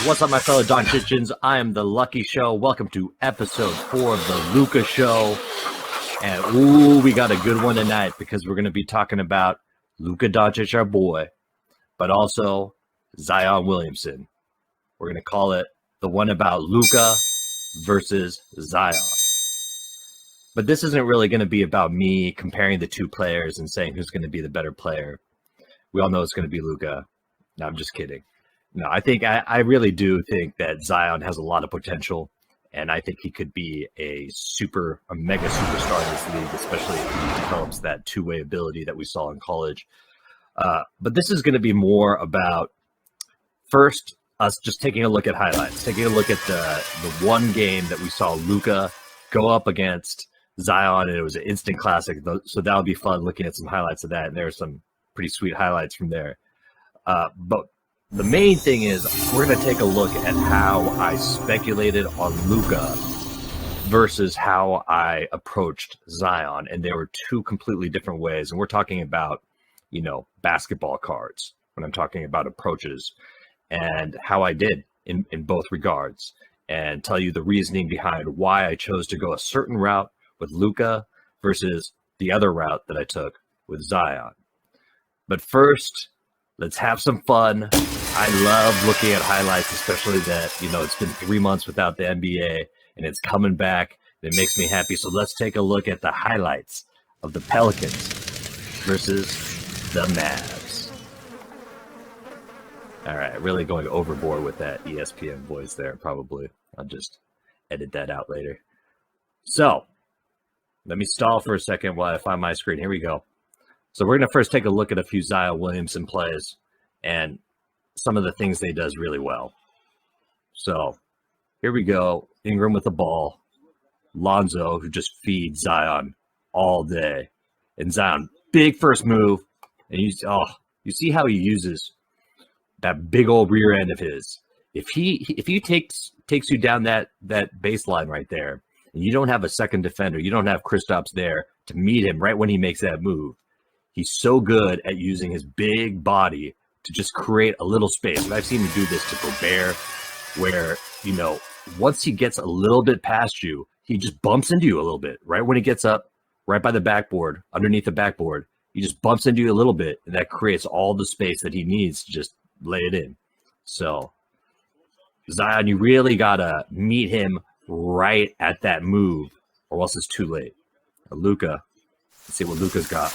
What's up, my fellow Doncicians? I am theLUKAshow. Welcome to episode 4 of the LUKA Show. And ooh, we got a good one tonight because we're going to be talking about LUKA Doncic, our boy, but also ZION Williamson. We're going to call it the one about LUKA versus Zion. But this isn't really going to be about me comparing the two players and saying who's going to be the better player. We all know it's going to be LUKA. No, I'm just kidding. No, I really do think that Zion has a lot of potential, and I think he could be a mega superstar in this league, especially if he develops that two-way ability that we saw in college. But this is going to be more about, first, us just taking a look at highlights, taking a look at the one game that we saw LUKA go up against Zion, and it was an instant classic. So that'll be fun looking at some highlights of that, and there are some pretty sweet highlights from there. But the main thing is we're going to take a look at how I speculated on LUKA versus how I approached Zion. And there were two completely different ways. And we're talking about, basketball cards when I'm talking about approaches and how I did in both regards, and tell you the reasoning behind why I chose to go a certain route with LUKA versus the other route that I took with Zion. But first, let's have some fun. I love looking at highlights, especially that, it's been 3 months without the NBA and it's coming back. It makes me happy. So let's take a look at the highlights of the Pelicans versus the Mavs. All right, really going overboard with that ESPN voice there, probably. I'll just edit that out later. So let me stall for a second while I find my screen. Here we go. So we're going to first take a look at a few Zion Williamson plays and some of the things they does really well. So here we go. Ingram with the ball. Lonzo, who just feeds Zion all day. And Zion, big first move. And you see how he uses that big old rear end of his. If he takes you down that baseline right there, and you don't have a second defender, you don't have Kristaps there to meet him right when he makes that move. He's so good at using his big body to just create a little space. And I've seen him do this to Gobert, where, once he gets a little bit past you, he just bumps into you a little bit. Right when he gets up, right by the backboard, underneath the backboard, he just bumps into you a little bit, and that creates all the space that he needs to just lay it in. So, Zion, you really got to meet him right at that move, or else it's too late. LUKA, let's see what LUKA's got.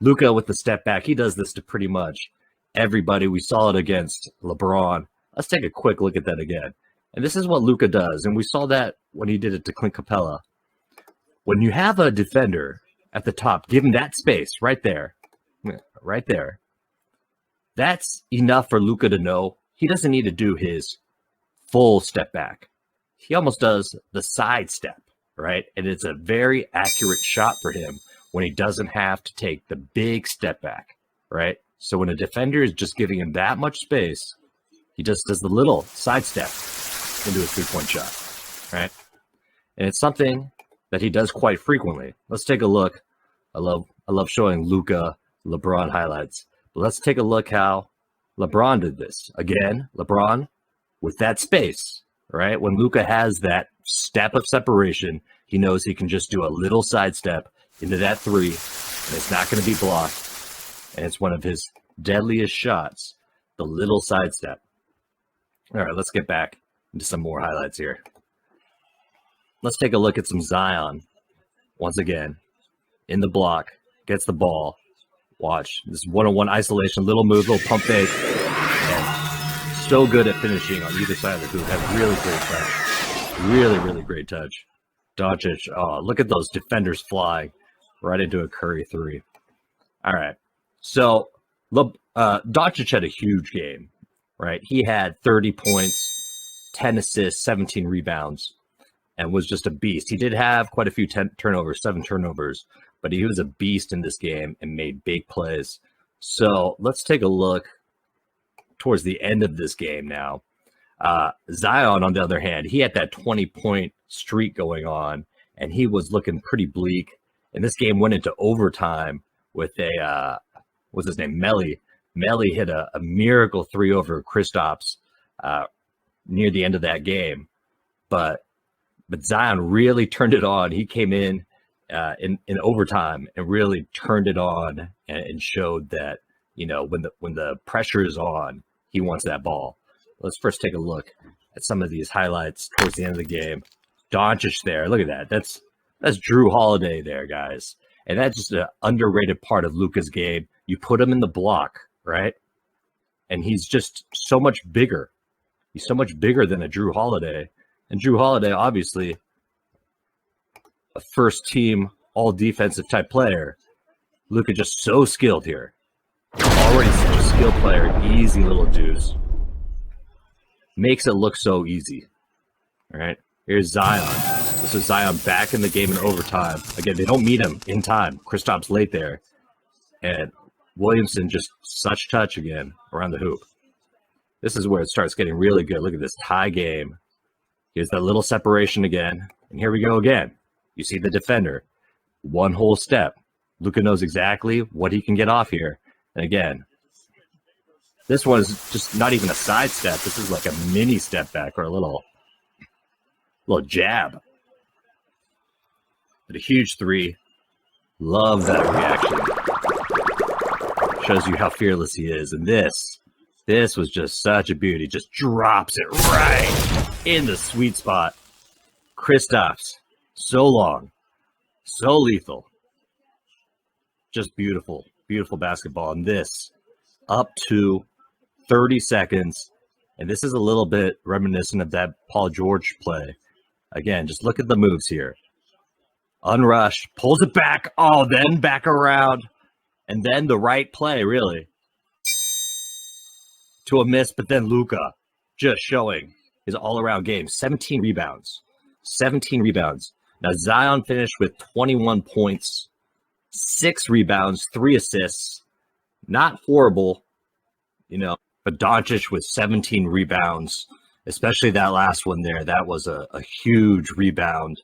LUKA with the step back, he does this to pretty much everybody. We saw it against LeBron. Let's take a quick look at that again. And this is what LUKA does. And we saw that when he did it to Clint Capella. When you have a defender at the top, give him that space right there. That's enough for LUKA to know he doesn't need to do his full step back. He almost does the side step, right? And it's a very accurate shot for him when he doesn't have to take the big step back, right? So when a defender is just giving him that much space, he just does the little side step into a three-point shot, right? And it's something that he does quite frequently. Let's take a look. I love showing LUKA LeBron highlights. But let's take a look how LeBron did this. Again, LeBron with that space, right? When LUKA has that step of separation, he knows he can just do a little side step into that three, and it's not going to be blocked. And it's one of his deadliest shots, the little side step. All right, let's get back into some more highlights here. Let's take a look at some Zion. Once again, in the block, gets the ball. Watch, this one-on-one isolation, little move, little pump fake. And so good at finishing on either side of the hoop. Has really great touch. Really, really great touch. Doncic, look at those defenders flying right into a Curry three. All right. So, Doncic had a huge game, right? He had 30 points, 10 assists, 17 rebounds, and was just a beast. He did have quite a few turnovers, 7 turnovers, but he was a beast in this game and made big plays. So, let's take a look towards the end of this game now. Zion, on the other hand, he had that 20-point streak going on, and he was looking pretty bleak. And this game went into overtime with what's his name, Melly, Melly hit a miracle 3 over Kristaps near the end of that game, but Zion really turned it on. He came in overtime and really turned it on and showed that, you know, when the pressure is on, he wants that ball. Let's first take a look at some of these highlights towards the end of the game. Doncic there, look at that. That's Drew Holiday there, guys. And that's just an underrated part of Luka's game. You put him in the block, right? And he's just so much bigger. He's so much bigger than a Drew Holiday. And Drew Holiday, obviously, a first-team, all-defensive type player. Luka just so skilled here. Already such a skilled player. Easy little deuce. Makes it look so easy. All right. Here's Zion. This is Zion back in the game in overtime. Again, they don't meet him in time. Kristaps late there. And Williamson just such touch again around the hoop. This is where it starts getting really good. Look at this tie game. Here's that little separation again. And here we go again. You see the defender. One whole step. Luka knows exactly what he can get off here. And again, this one is just not even a side step. This is like a mini step back or a little jab. But a huge 3. Love that reaction. Shows you how fearless he is. And this was just such a beauty. Just drops it right in the sweet spot. Kristaps, so long, so lethal. Just beautiful, beautiful basketball. And this up to 30 seconds. And this is a little bit reminiscent of that Paul George play. Again, just look at the moves here. Unrushed, pulls it back. Oh, then back around. And then the right play, really. To a miss, but then Luka just showing his all-around game. 17 rebounds. 17 rebounds. Now, Zion finished with 21 points, 6 rebounds, 3 assists. Not horrible, you know, but Doncic with 17 rebounds, especially that last one there. That was a huge rebound.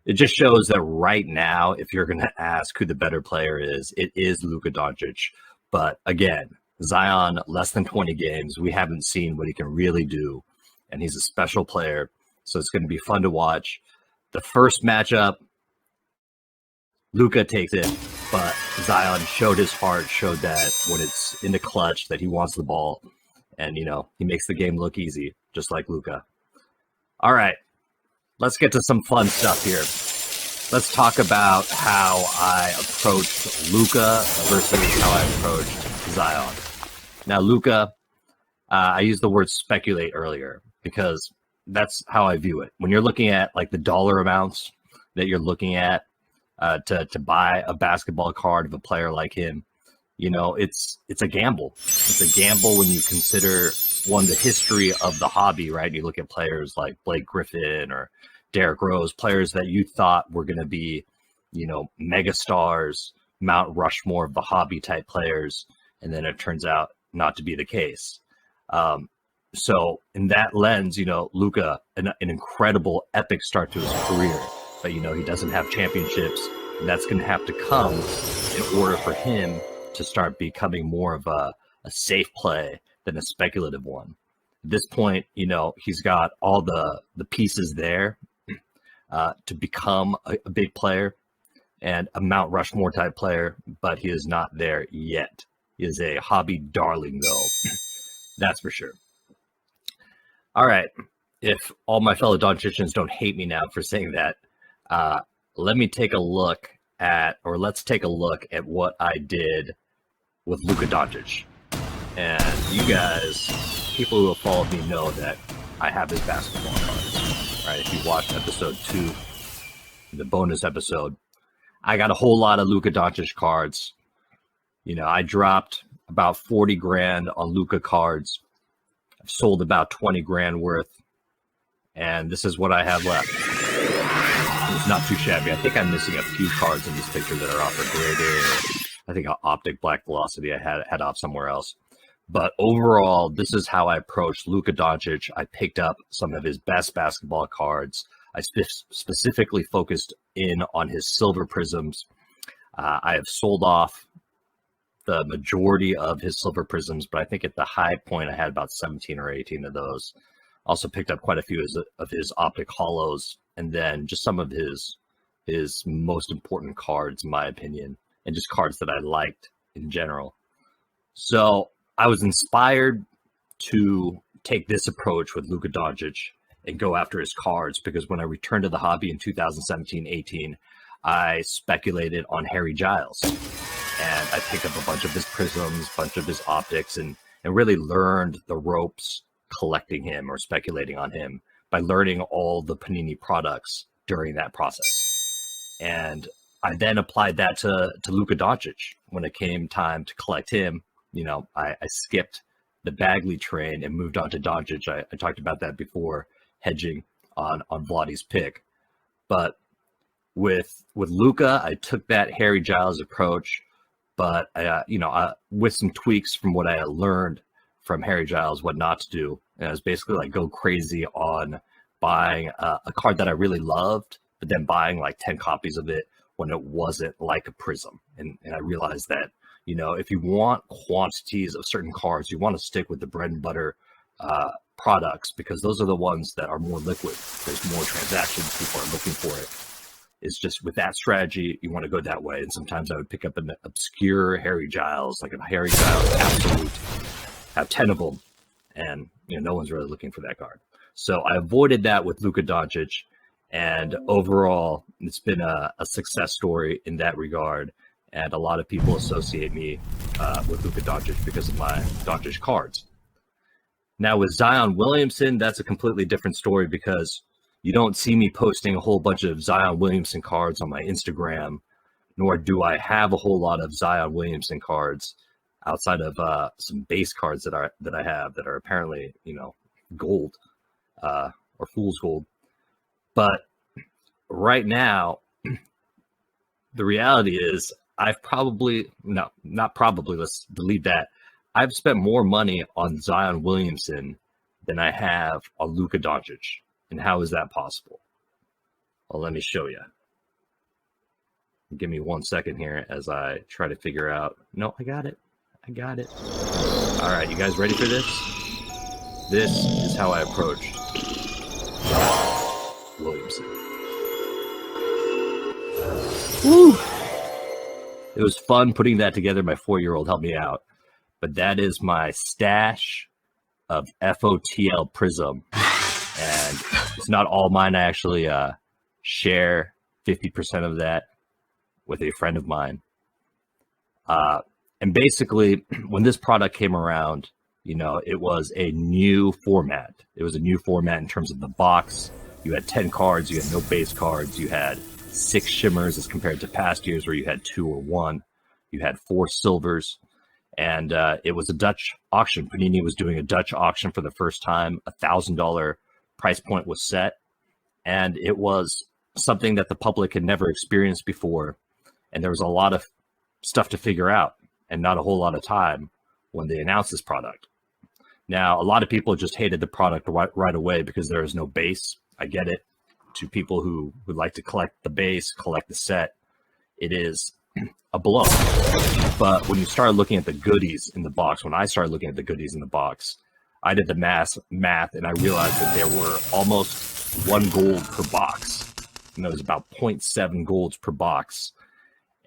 It just shows that right now, if you're going to ask who the better player is, it is Luka Doncic. But again, Zion, less than 20 games. We haven't seen what he can really do. And he's a special player. So it's going to be fun to watch. The first matchup, Luka takes it. But Zion showed his heart, showed that when it's in the clutch that he wants the ball. And, you know, he makes the game look easy, just like Luka. All right. Let's get to some fun stuff here. Let's talk about how I approached Luka versus how I approached Zion. Now, Luka, I used the word speculate earlier because that's how I view it. When you're looking at like the dollar amounts that you're looking at to buy a basketball card of a player like him, you know, it's a gamble. It's a gamble when you consider the history of the hobby, right? You look at players like Blake Griffin or Derrick Rose, players that you thought were going to be, you know, mega stars, Mount Rushmore of the hobby type players, and then it turns out not to be the case. So in that lens, you know, Luka, an incredible epic start to his career, but, you know, he doesn't have championships, and that's going to have to come in order for him to start becoming more of a safe play than a speculative one. At this point, you know, he's got all the pieces there to become a big player and a Mount Rushmore type player, but he is not there yet. He is a hobby darling, though. That's for sure. All right. If all my fellow Doncicians don't hate me now for saying that, let's take a look at what I did with Luka Doncic. And you guys, people who have followed me know that I have his basketball cards, right? If you watched episode 2, the bonus episode, I got a whole lot of Luka Doncic cards. You know, I dropped about 40 grand on Luka cards. I've sold about 20 grand worth. And this is what I have left. It's not too shabby. I think I'm missing a few cards in this picture that are off a graded. I think Optic Black Velocity I had off somewhere else. But overall, this is how I approached Luka Doncic. I picked up some of his best basketball cards. I specifically focused in on his silver prisms. I have sold off the majority of his silver prisms, but I think at the high point I had about 17 or 18 of those. Also picked up quite a few of his optic hollows, and then just some of his most important cards, in my opinion, and just cards that I liked in general. So I was inspired to take this approach with LUKA Doncic and go after his cards, because when I returned to the hobby in 2017-18, I speculated on Harry Giles, and I picked up a bunch of his prisms, a bunch of his optics, and really learned the ropes collecting him or speculating on him by learning all the Panini products during that process. And I then applied that to LUKA Doncic. When it came time to collect him, I skipped the Bagley train and moved on to Doncic. I talked about that before, hedging on Vladdy's pick. But with LUKA, I took that Harry Giles approach, but with some tweaks from what I had learned from Harry Giles, what not to do. And I was basically like go crazy on buying a card that I really loved, but then buying like 10 copies of it when it wasn't like a prism. And I realized that, if you want quantities of certain cards, you want to stick with the bread and butter products, because those are the ones that are more liquid. There's more transactions, people are looking for it. It's just with that strategy, you want to go that way. And sometimes I would pick up an obscure Harry Giles, like a Harry Giles Absolute, have 10 of them, and no one's really looking for that card. So I avoided that with LUKA Doncic, and overall, it's been a success story in that regard. And a lot of people associate me with LUKA Doncic because of my Doncic cards. Now with Zion Williamson, that's a completely different story, because you don't see me posting a whole bunch of Zion Williamson cards on my Instagram, nor do I have a whole lot of Zion Williamson cards outside of some base cards that I have that are apparently, gold or fool's gold. But right now, the reality is let's delete that. I've spent more money on Zion Williamson than I have on LUKA Doncic. And how is that possible? Well, let me show you. Give me 1 second here as I try to figure out. No, I got it. All right, you guys ready for this? This is how I approached Williamson. Woo! It was fun putting that together. My 4-year-old helped me out. But that is my stash of FOTL Prism. And it's not all mine. I actually share 50% of that with a friend of mine. And basically, when this product came around, it was a new format. It was a new format in terms of the box. You had 10 cards. You had no base cards. You had 6 shimmers as compared to past years where you had 2 or 1. You had 4 silvers. And it was a Dutch auction. Panini was doing a Dutch auction for the first time. $1,000 price point was set. And it was something that the public had never experienced before. And there was a lot of stuff to figure out and not a whole lot of time when they announced this product. Now, a lot of people just hated the product right away because there is no base. I get it. To people who would like to collect the base, collect the set, it is a blow. But when you start looking at the goodies in the box, when I started looking at the goodies in the box, I did the math and I realized that there were almost 1 gold per box. And there was about 0.7 golds per box.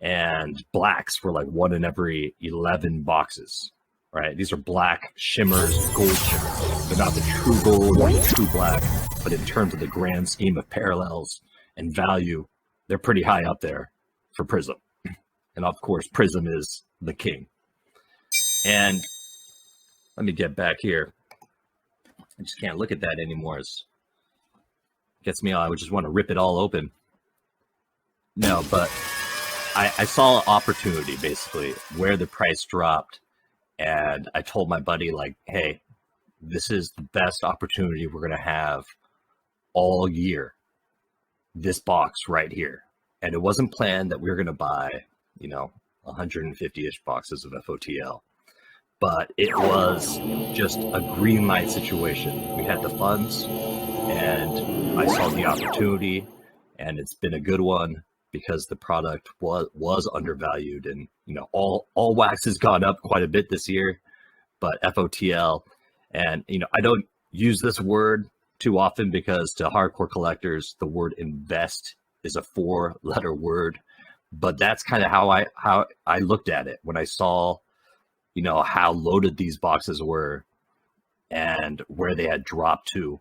And blacks were like 1 in every 11 boxes, right? These are black shimmers, gold shimmers. They're not the true gold or the true black, but in terms of the grand scheme of parallels and value, they're pretty high up there for Prism. And of course, Prism is the king. And let me get back here. I just can't look at that anymore. It gets me all, I would just want to rip it all open. No, but I saw an opportunity basically where the price dropped, and I told my buddy, like, hey, this is the best opportunity we're going to have all year. This box right here. And it wasn't planned that we were going to buy, 150-ish boxes of FOTL. But it was just a green light situation. We had the funds, and I saw the opportunity, and it's been a good one. because the product was undervalued, and all wax has gone up quite a bit this year, but FOTL, and I don't use this word too often because to hardcore collectors the word invest is a 4-letter word, but that's kind of how I looked at it when I saw how loaded these boxes were and where they had dropped to.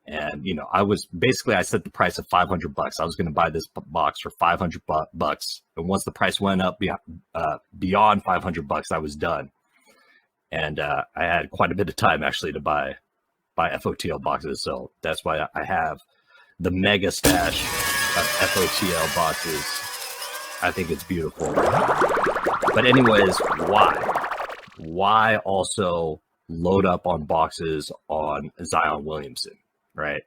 And I set the price of $500. I was going to buy this box for $500 bucks, and once the price went up beyond $500, I was done. And I had quite a bit of time actually to buy FOTL boxes, so that's why I have the mega stash of FOTL boxes. I think it's beautiful. But anyways, why also load up on boxes on Zion Williamson, right?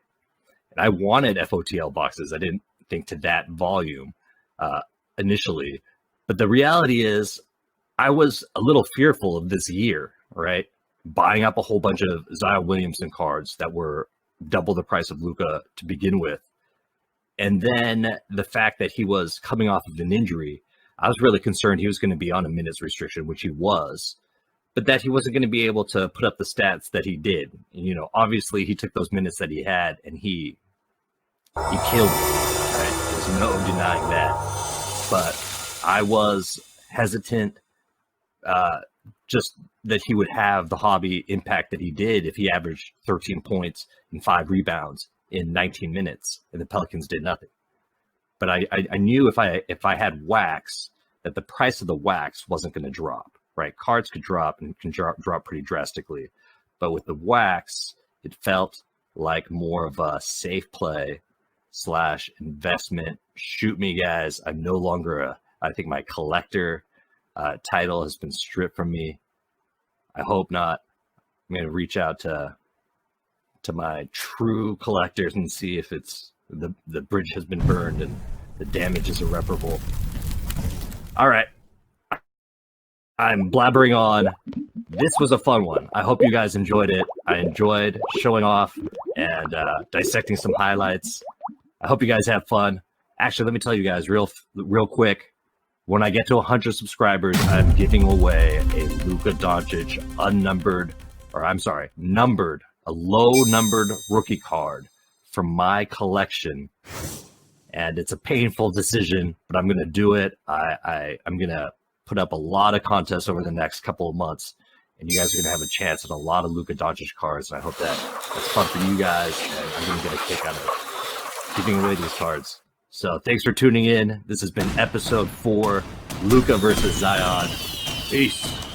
And I wanted FOTL boxes. I didn't think to that volume initially, but the reality is I was a little fearful of this year, right? Buying up a whole bunch of Zion Williamson cards that were double the price of Luka to begin with. And then the fact that he was coming off of an injury, I was really concerned he was going to be on a minutes restriction, which he was, but that he wasn't going to be able to put up the stats that he did. And, obviously he took those minutes that he had and he killed it, right? There's no denying that. But I was hesitant, just that he would have the hobby impact that he did if he averaged 13 points and 5 rebounds in 19 minutes and the Pelicans did nothing. But I knew if I had wax, that the price of the wax wasn't going to drop, right? Cards could drop and can drop pretty drastically. But with the wax, it felt like more of a safe play / investment. Shoot me, guys. I'm no longer I think my collector title has been stripped from me. I hope not. I'm going to reach out to my true collectors and see if it's the bridge has been burned and the damage is irreparable. All right. I'm blabbering on. This was a fun one. I hope you guys enjoyed it. I enjoyed showing off and dissecting some highlights. I hope you guys have fun. Actually, let me tell you guys real quick. When I get to 100 subscribers, I'm giving away a LUKA Doncic numbered, a low-numbered rookie card from my collection. And it's a painful decision, but I'm going to do it. I'm going to put up a lot of contests over the next couple of months, and you guys are going to have a chance at a lot of LUKA Doncic cards. And I hope that's fun for you guys, and I'm going to get a kick out of giving away these cards. So thanks for tuning in. This has been episode 4, Luka versus Zion. Peace.